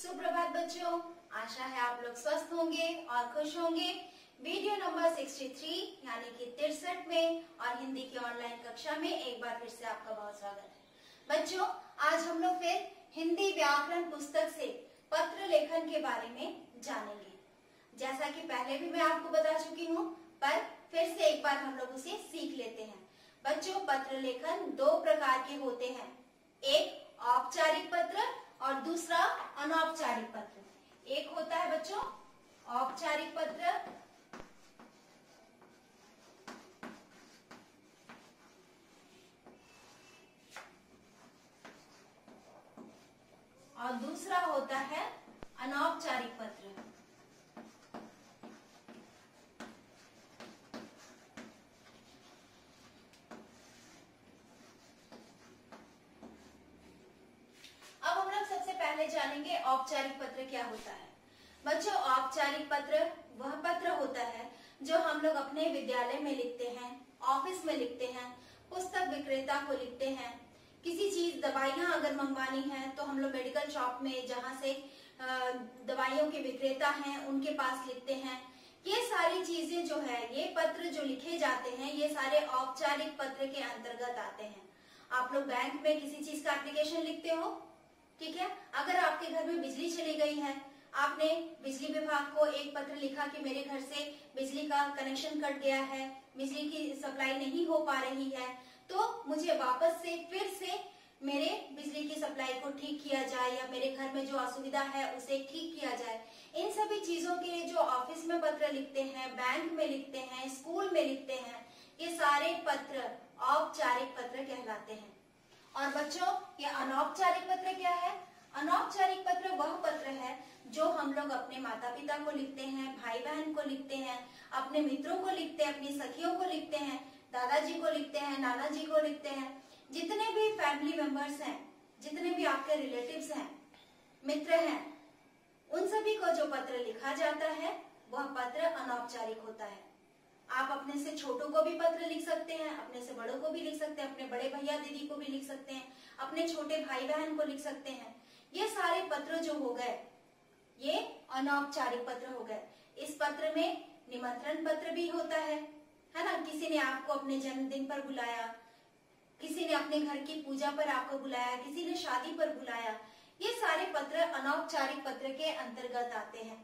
सुप्रभात बच्चों, आशा है आप लोग स्वस्थ होंगे और खुश होंगे। वीडियो नंबर 63 यानी कि 63 में और हिंदी की ऑनलाइन कक्षा में एक बार फिर से आपका बहुत स्वागत है। बच्चों, आज हम लोग फिर हिंदी व्याकरण पुस्तक से पत्र लेखन के बारे में जानेंगे। जैसा कि पहले भी मैं आपको बता चुकी हूँ, पर फिर से एक बार हम लोग उसे सीख लेते हैं। बच्चों, पत्र लेखन दो प्रकार के होते हैं, एक औपचारिक पत्र और दूसरा अनौपचारिक पत्र। एक होता है बच्चों औपचारिक पत्र और दूसरा होता है अनौपचारिक पत्र। अब हम लोग सबसे पहले जानेंगे औपचारिक पत्र क्या होता है। बच्चों, औपचारिक पत्र वह पत्र होता है जो हम लोग अपने विद्यालय में लिखते हैं, ऑफिस में लिखते हैं, पुस्तक विक्रेता को लिखते हैं। किसी चीज दवाइयां अगर मंगवानी है तो हम लोग मेडिकल शॉप में जहाँ से दवाइयों के विक्रेता हैं उनके पास लिखते हैं। ये सारी चीजें जो है, ये पत्र जो लिखे जाते हैं, ये सारे औपचारिक पत्र के अंतर्गत आते हैं। आप लोग बैंक में किसी चीज का एप्लीकेशन लिखते हो, ठीक है। अगर आपके घर में बिजली चली गई है, आपने बिजली विभाग को एक पत्र लिखा कि मेरे घर से बिजली का कनेक्शन कट गया है, बिजली की सप्लाई नहीं हो पा रही है, तो मुझे वापस से फिर से मेरे बिजली की सप्लाई को ठीक किया जाए या मेरे घर में जो असुविधा है उसे ठीक किया जाए। इन सभी चीजों के लिए जो ऑफिस में पत्र लिखते हैं, बैंक में लिखते हैं, स्कूल में लिखते हैं, ये सारे पत्र औपचारिक पत्र कहलाते हैं। और बच्चों, ये अनौपचारिक पत्र क्या है? अनौपचारिक पत्र वह पत्र है जो हम लोग अपने माता पिता को लिखते हैं, भाई बहन को लिखते हैं, अपने मित्रों को लिखते हैं, अपनी सखियों को लिखते हैं, दादाजी को लिखते हैं, नाना जी को लिखते हैं। जितने भी फैमिली मेंबर्स हैं, जितने भी आपके रिलेटिव्स हैं, मित्र हैं, उन सभी को जो पत्र लिखा जाता है वह पत्र अनौपचारिक होता है। आप अपने से छोटों को भी पत्र लिख सकते हैं, अपने से बड़ों को भी लिख सकते हैं, अपने बड़े भैया दीदी को भी लिख सकते हैं, अपने छोटे भाई बहन को लिख सकते हैं। ये सारे पत्र जो हो गए, ये अनौपचारिक पत्र हो गए। इस पत्र में निमंत्रण पत्र भी होता है ना। किसी ने आपको अपने जन्मदिन पर बुलाया, किसी ने अपने घर की पूजा पर आपको बुलाया, किसी ने शादी पर बुलाया। ये सारे पत्र अनौपचारिक पत्र के अंतर्गत आते हैं।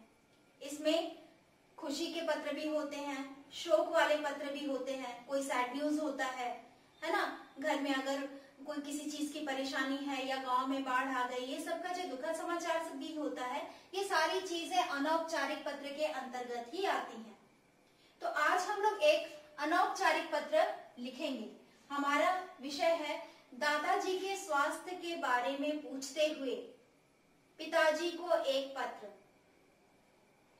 इसमें खुशी के पत्र भी होते हैं, शोक वाले पत्र भी होते हैं, कोई सैड न्यूज होता है ना। घर में अगर कोई किसी चीज की परेशानी है या गांव में बाढ़ आ गई, ये सब का जो दुखद समाचार भी होता है, ये सारी चीजें अनौपचारिक पत्र के अंतर्गत ही आती हैं। तो आज हम लोग एक अनौपचारिक पत्र लिखेंगे। हमारा विषय है दादाजी के स्वास्थ्य के बारे में पूछते हुए पिताजी को एक पत्र।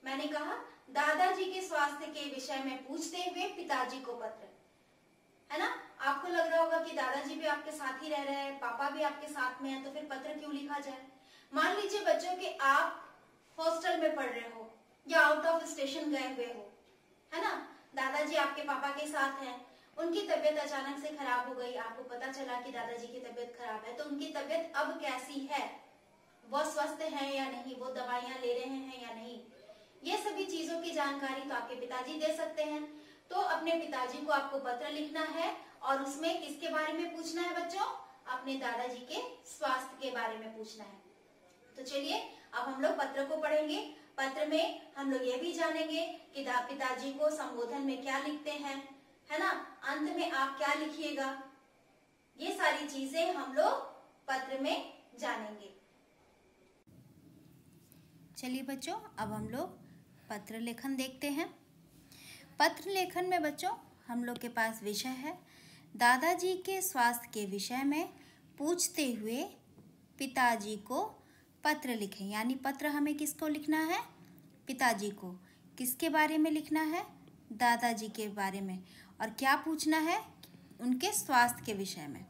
मैंने कहा दादाजी के स्वास्थ्य के विषय में पूछते हुए पिताजी को पत्र, है ना। आपको लग रहा होगा कि दादाजी भी आपके साथ ही रह रहे हैं, पापा भी आपके साथ में है, तो फिर पत्र क्यों लिखा जाए। मान लीजिए बच्चों कि आप हॉस्टल में पढ़ रहे हो या आउट ऑफ स्टेशन गए हुए हो, है ना। दादाजी आपके पापा के साथ हैं, उनकी तबीयत अचानक से खराब हो गई, आपको पता चला कि दादाजी की तबीयत खराब है, तो उनकी तबीयत अब कैसी है, वो स्वस्थ है या नहीं, वो दवाइयां ले रहे हैं या नहीं, ये सभी चीजों की जानकारी तो आपके पिताजी दे सकते हैं। तो अपने पिताजी को आपको पत्र लिखना है और उसमें किसके बारे में पूछना है बच्चों? अपने दादाजी के स्वास्थ्य के बारे में पूछना है। तो चलिए अब हम लोग पत्र को पढ़ेंगे। पत्र में हम लोग ये भी जानेंगे कि पिताजी को संबोधन में क्या लिखते हैं, है ना। अंत में आप क्या लिखिएगा, ये सारी चीजें हम लोग पत्र में जानेंगे। चलिए बच्चों, अब हम लोग पत्र लेखन देखते हैं। पत्र लेखन में बच्चों हम लोग के पास विषय है दादाजी के स्वास्थ्य के विषय में पूछते हुए पिताजी को पत्र लिखें। यानी पत्र हमें किसको लिखना है? पिताजी को। किसके बारे में लिखना है? दादाजी के बारे में। और क्या पूछना है? उनके स्वास्थ्य के विषय में।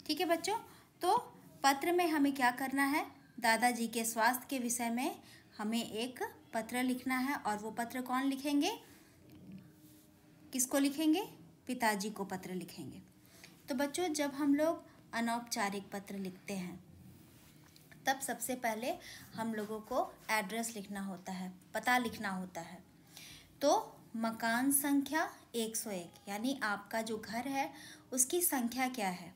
ठीक है बच्चों, तो पत्र में हमें क्या करना है? दादाजी के स्वास्थ्य के विषय में हमें एक पत्र लिखना है। और वो पत्र कौन लिखेंगे? किसको लिखेंगे? पिताजी को पत्र लिखेंगे। तो बच्चों, जब हम लोग अनौपचारिक पत्र लिखते हैं तब सबसे पहले हम लोगों को एड्रेस लिखना होता है, पता लिखना होता है। तो मकान संख्या 101 यानी आपका जो घर है उसकी संख्या क्या है,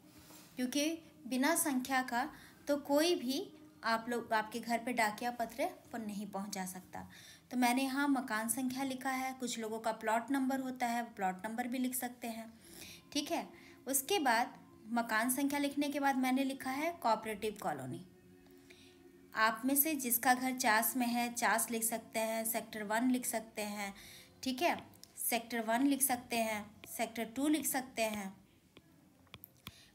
क्योंकि बिना संख्या का तो कोई भी आपके घर पे डाकिया पत्र पर नहीं पहुंचा सकता। तो मैंने यहाँ मकान संख्या लिखा है। कुछ लोगों का प्लॉट नंबर होता है, प्लॉट नंबर भी लिख सकते हैं, ठीक है। उसके बाद मकान संख्या लिखने के बाद मैंने लिखा है कोऑपरेटिव कॉलोनी। आप में से जिसका घर चास में है, चास लिख सकते हैं, सेक्टर 1 लिख सकते हैं, ठीक है, सेक्टर 1 लिख सकते हैं, सेक्टर 2 लिख सकते हैं।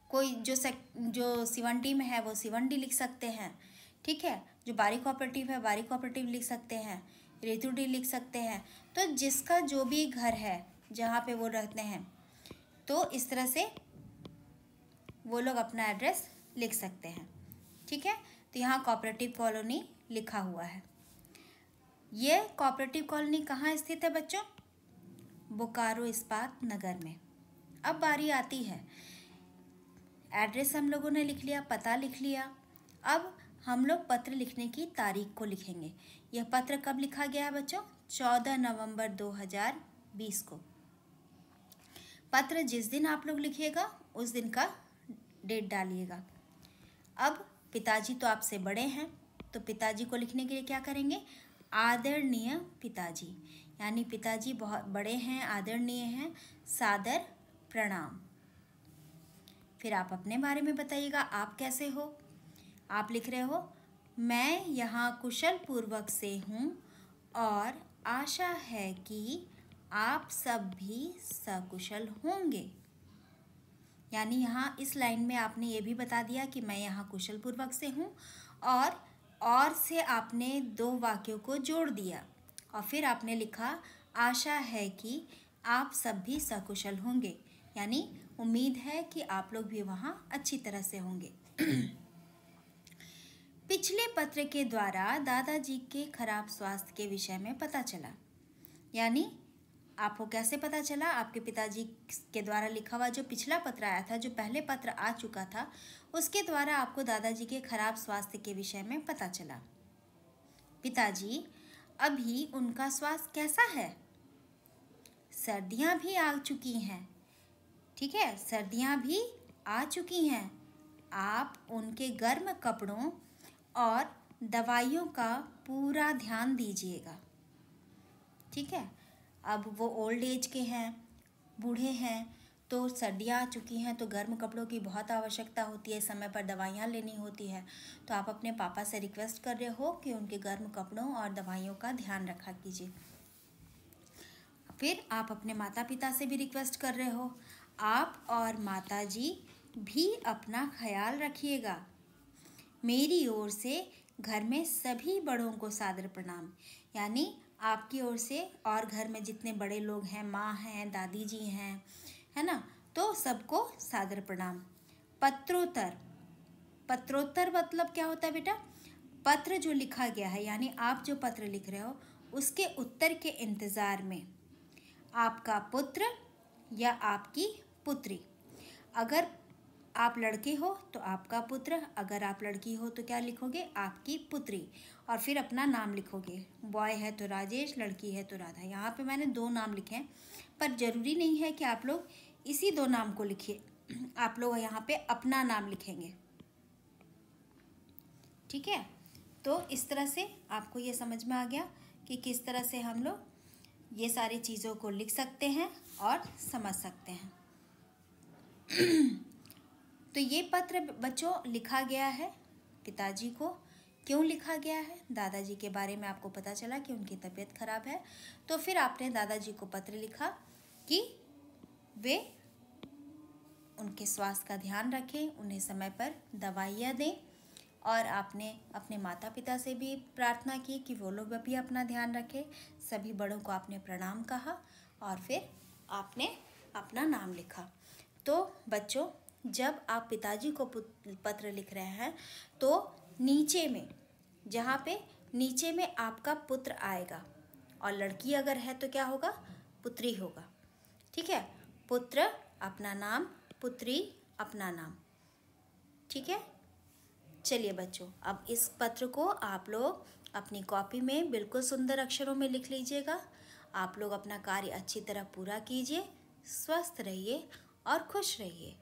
कोई जो 70 में है वो 70 लिख सकते हैं, ठीक है। जो बारी कोऑपरेटिव है बारी कोऑपरेटिव लिख सकते हैं, रेतु डी लिख सकते हैं। तो जिसका जो भी घर है जहाँ पे वो रहते हैं, तो इस तरह से वो लोग अपना एड्रेस लिख सकते हैं, ठीक है। तो यहाँ कोऑपरेटिव कॉलोनी लिखा हुआ है। ये कोऑपरेटिव कॉलोनी कहाँ स्थित है बच्चों? बोकारो इस्पात नगर में। अब बारी आती है, एड्रेस हम लोगों ने लिख लिया, पता लिख लिया। अब हम लोग पत्र लिखने की तारीख को लिखेंगे। यह पत्र कब लिखा गया है बच्चों? 14 नवंबर 2020 को। पत्र जिस दिन आप लोग लिखिएगा उस दिन का डेट डालिएगा। अब पिताजी तो आपसे बड़े हैं, तो पिताजी को लिखने के लिए क्या करेंगे? आदरणीय पिताजी, यानी पिताजी बहुत बड़े हैं, आदरणीय हैं, सादर प्रणाम। फिर आप अपने बारे में बताइएगा, आप कैसे हो? आप लिख रहे हो, मैं यहाँ कुशल पूर्वक से हूँ और आशा है कि आप सब भी सकुशल होंगे। यानी यहाँ इस लाइन में आपने ये भी बता दिया कि मैं यहाँ कुशल पूर्वक से हूँ, और से आपने 2 वाक्यों को जोड़ दिया और फिर आपने लिखा आशा है कि आप सब भी सकुशल होंगे, यानी उम्मीद है कि आप लोग भी वहाँ अच्छी तरह से होंगे। पिछले पत्र के द्वारा दादाजी के खराब स्वास्थ्य के विषय में पता चला। यानी आपको कैसे पता चला? आपके पिताजी के द्वारा लिखा हुआ जो पिछला पत्र आया था, जो पहले पत्र आ चुका था, उसके द्वारा आपको दादाजी के खराब स्वास्थ्य के विषय में पता चला। पिताजी, अभी उनका स्वास्थ्य कैसा है? सर्दियां भी आ चुकी हैं, ठीक है, सर्दियां भी आ चुकी हैं। आप उनके गर्म कपड़ों और दवाइयों का पूरा ध्यान दीजिएगा, ठीक है। अब वो ओल्ड एज के हैं, बूढ़े हैं, तो सर्दियाँ आ चुकी हैं तो गर्म कपड़ों की बहुत आवश्यकता होती है, समय पर दवाइयाँ लेनी होती है। तो आप अपने पापा से रिक्वेस्ट कर रहे हो कि उनके गर्म कपड़ों और दवाइयों का ध्यान रखा कीजिए। फिर आप अपने माता पिता से भी रिक्वेस्ट कर रहे हो, आप और माताजी भी अपना ख्याल रखिएगा। मेरी ओर से घर में सभी बड़ों को सादर प्रणाम, यानी आपकी ओर से और घर में जितने बड़े लोग हैं, माँ हैं, दादी जी हैं, है ना, तो सबको सादर प्रणाम। पत्रोत्तर, पत्रोत्तर मतलब क्या होता है बेटा? पत्र जो लिखा गया है, यानी आप जो पत्र लिख रहे हो उसके उत्तर के इंतज़ार में आपका पुत्र या आपकी पुत्री। अगर आप लड़के हो तो आपका पुत्र, अगर आप लड़की हो तो क्या लिखोगे? आपकी पुत्री, और फिर अपना नाम लिखोगे। बॉय है तो राजेश, लड़की है तो राधा। यहाँ पे मैंने 2 नाम लिखे हैं, पर ज़रूरी नहीं है कि आप लोग इसी 2 नाम को लिखिए, आप लोग यहाँ पे अपना नाम लिखेंगे, ठीक है। तो इस तरह से आपको ये समझ में आ गया कि किस तरह से हम लोग ये सारी चीज़ों को लिख सकते हैं और समझ सकते हैं। तो ये पत्र बच्चों लिखा गया है पिताजी को। क्यों लिखा गया है? दादाजी के बारे में आपको पता चला कि उनकी तबीयत खराब है, तो फिर आपने दादाजी को पत्र लिखा कि वे उनके स्वास्थ्य का ध्यान रखें, उन्हें समय पर दवाइयाँ दें, और आपने अपने माता पिता से भी प्रार्थना की कि वो लोग भी अपना ध्यान रखें। सभी बड़ों को आपने प्रणाम कहा और फिर आपने अपना नाम लिखा। तो बच्चों, जब आप पिताजी को पत्र लिख रहे हैं तो नीचे में, जहाँ पे नीचे में आपका पुत्र आएगा, और लड़की अगर है तो क्या होगा? पुत्री होगा, ठीक है। पुत्र अपना नाम, पुत्री अपना नाम, ठीक है। चलिए बच्चों, अब इस पत्र को आप लोग अपनी कॉपी में बिल्कुल सुंदर अक्षरों में लिख लीजिएगा। आप लोग अपना कार्य अच्छी तरह पूरा कीजिए। स्वस्थ रहिए और खुश रहिए।